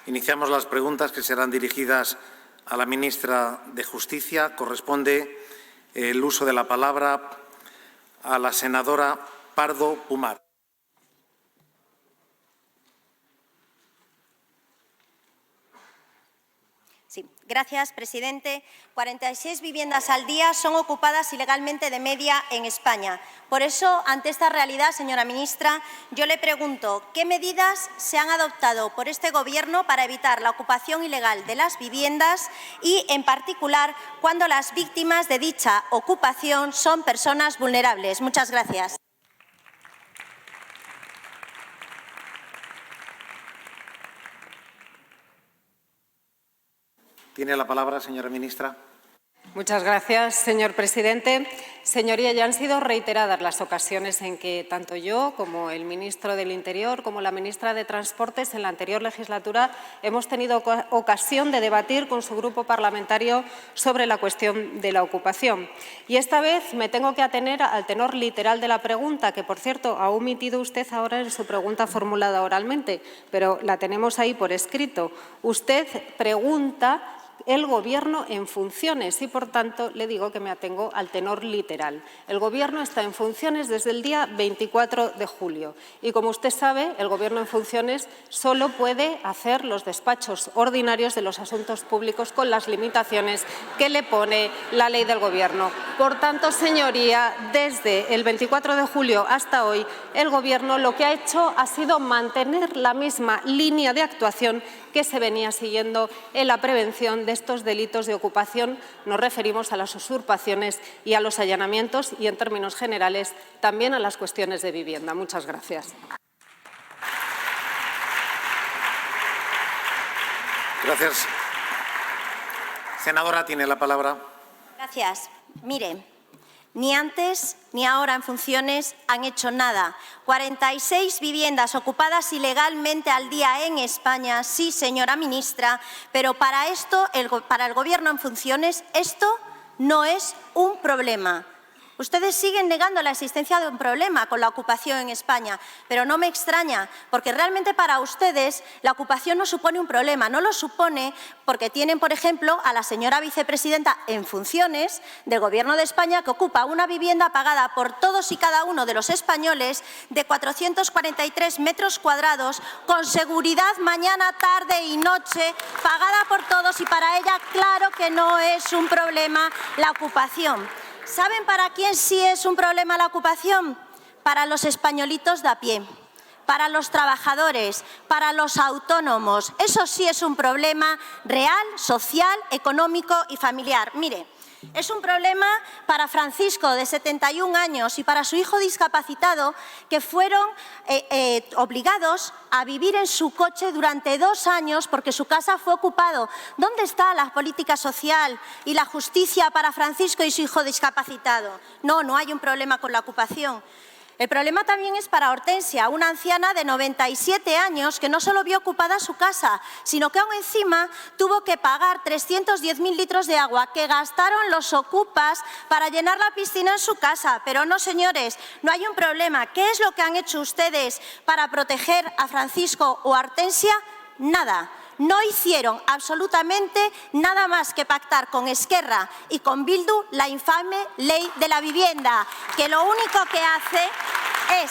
Iniciamos las preguntas que serán dirigidas a la ministra de Justicia. Corresponde el uso de la palabra a la senadora Pardo Pumar. Sí, gracias, presidente. 46 viviendas al día son ocupadas ilegalmente de media en España. Por eso, ante esta realidad, señora ministra, yo le pregunto, ¿qué medidas se han adoptado por este Gobierno para evitar la ocupación ilegal de las viviendas y, en particular, cuando las víctimas de dicha ocupación son personas vulnerables? Muchas gracias. Tiene la palabra, señora ministra. Muchas gracias, señor presidente. Señoría, ya han sido reiteradas las ocasiones en que tanto yo como el ministro del Interior como la ministra de Transportes en la anterior legislatura hemos tenido ocasión de debatir con su grupo parlamentario sobre la cuestión de la ocupación. Y esta vez me tengo que atener al tenor literal de la pregunta, que, por cierto, ha omitido usted ahora en su pregunta formulada oralmente, pero la tenemos ahí por escrito. Usted pregunta el Gobierno en funciones y, por tanto, le digo que me atengo al tenor literal. El Gobierno está en funciones desde el día 24 de julio y, como usted sabe, el Gobierno en funciones solo puede hacer los despachos ordinarios de los asuntos públicos con las limitaciones que le pone la ley del Gobierno. Por tanto, señoría, desde el 24 de julio hasta hoy, el Gobierno lo que ha hecho ha sido mantener la misma línea de actuación que se venía siguiendo en la prevención de estos delitos de ocupación. Nos referimos a las usurpaciones y a los allanamientos y, en términos generales, también a las cuestiones de vivienda. Muchas gracias. Gracias. Senadora, tiene la palabra. Gracias. Mire, ni antes ni ahora en funciones han hecho nada. 46 viviendas ocupadas ilegalmente al día en España, sí, señora ministra, pero para el Gobierno en funciones, esto no es un problema. Ustedes siguen negando la existencia de un problema con la ocupación en España, pero no me extraña, porque realmente para ustedes la ocupación no supone un problema, no lo supone porque tienen, por ejemplo, a la señora vicepresidenta en funciones del Gobierno de España que ocupa una vivienda pagada por todos y cada uno de los españoles de 443 metros cuadrados, con seguridad mañana, tarde y noche, pagada por todos, y para ella claro que no es un problema la ocupación. ¿Saben para quién sí es un problema la ocupación? Para los españolitos de a pie, para los trabajadores, para los autónomos. Eso sí es un problema real, social, económico y familiar. Mire, es un problema para Francisco, de 71 años, y para su hijo discapacitado, que fueron obligados a vivir en su coche durante 2 años porque su casa fue ocupado. ¿Dónde está la política social y la justicia para Francisco y su hijo discapacitado? No, no hay un problema con la ocupación. El problema también es para Hortensia, una anciana de 97 años que no solo vio ocupada su casa, sino que aún encima tuvo que pagar 310.000 litros de agua que gastaron los ocupas para llenar la piscina en su casa. Pero no, señores, no hay un problema. ¿Qué es lo que han hecho ustedes para proteger a Francisco o a Hortensia? Nada. No hicieron absolutamente nada más que pactar con Esquerra y con Bildu la infame ley de la vivienda, que lo único que hace es,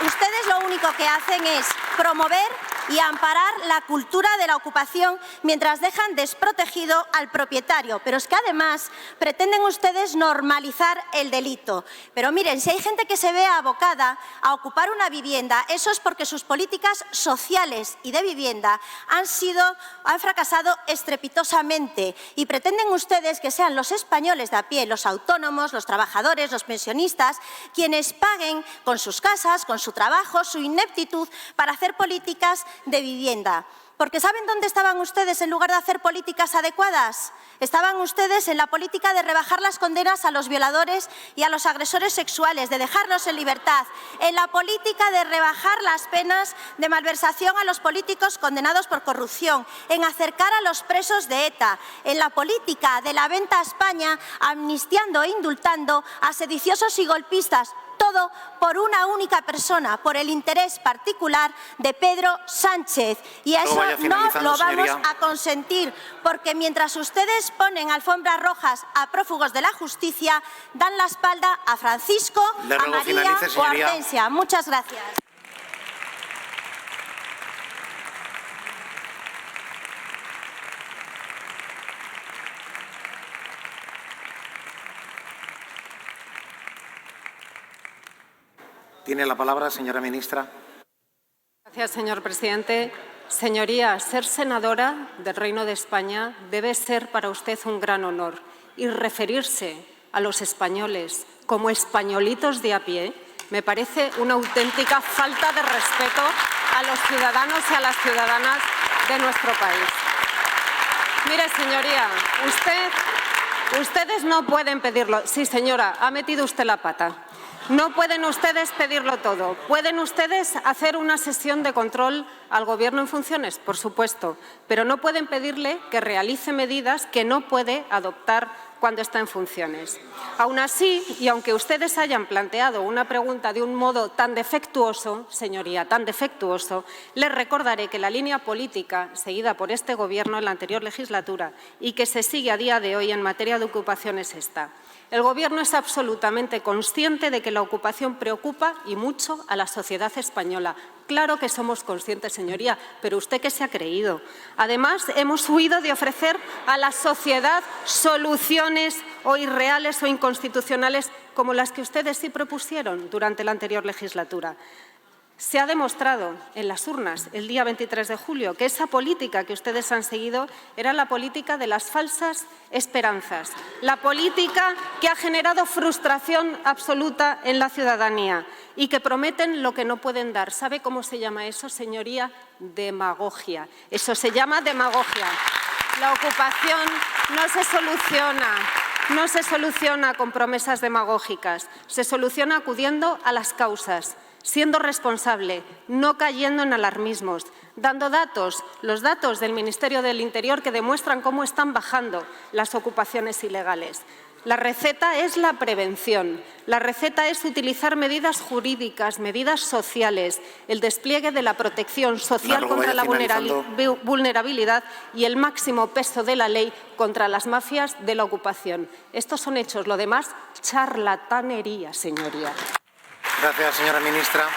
ustedes lo único que hacen es promover y amparar la cultura de la ocupación mientras dejan desprotegido al propietario. Pero es que además pretenden ustedes normalizar el delito. Pero miren, si hay gente que se ve abocada a ocupar una vivienda, eso es porque sus políticas sociales y de vivienda han fracasado estrepitosamente, y pretenden ustedes que sean los españoles de a pie, los autónomos, los trabajadores, los pensionistas, quienes paguen con sus casas, con su trabajo, su ineptitud para hacer políticas de vivienda. Porque ¿saben dónde estaban ustedes en lugar de hacer políticas adecuadas? Estaban ustedes en la política de rebajar las condenas a los violadores y a los agresores sexuales, de dejarlos en libertad, en la política de rebajar las penas de malversación a los políticos condenados por corrupción, en acercar a los presos de ETA, en la política de la venta a España, amnistiando e indultando a sediciosos y golpistas. todo por una única persona, por el interés particular de Pedro Sánchez. Y eso no lo vamos a consentir, porque mientras ustedes ponen alfombras rojas a prófugos de la justicia, dan la espalda a Francisco, a María o a Hortensia. Muchas gracias. Tiene la palabra, señora ministra. Gracias, señor presidente. Señoría, ser senadora del Reino de España debe ser para usted un gran honor, y referirse a los españoles como españolitos de a pie me parece una auténtica falta de respeto a los ciudadanos y a las ciudadanas de nuestro país. Mire, señoría, ustedes no pueden pedirlo. Sí, señora, ha metido usted la pata. No pueden ustedes pedirlo todo. ¿Pueden ustedes hacer una sesión de control al Gobierno en funciones? Por supuesto, pero no pueden pedirle que realice medidas que no puede adoptar cuando está en funciones. Aún así, y aunque ustedes hayan planteado una pregunta de un modo tan defectuoso, señoría, tan defectuoso, les recordaré que la línea política seguida por este Gobierno en la anterior legislatura y que se sigue a día de hoy en materia de ocupación es esta. El Gobierno es absolutamente consciente de que la ocupación preocupa y mucho a la sociedad española. Claro que somos conscientes, señoría, pero ¿usted qué se ha creído? Además, hemos huido de ofrecer a la sociedad soluciones o irreales o inconstitucionales como las que ustedes sí propusieron durante la anterior legislatura. Se ha demostrado en las urnas el día 23 de julio que esa política que ustedes han seguido era la política de las falsas esperanzas, la política que ha generado frustración absoluta en la ciudadanía y que prometen lo que no pueden dar. ¿Sabe cómo se llama eso, señoría? Demagogia. Eso se llama demagogia. La ocupación no se soluciona con promesas demagógicas, se soluciona acudiendo a las causas, siendo responsable, no cayendo en alarmismos, dando datos, los datos del Ministerio del Interior que demuestran cómo están bajando las ocupaciones ilegales. La receta es la prevención, la receta es utilizar medidas jurídicas, medidas sociales, el despliegue de la protección social contra la vulnerabilidad y el máximo peso de la ley contra las mafias de la ocupación. Estos son hechos, lo demás, charlatanería, señoría. Gracias, señora ministra.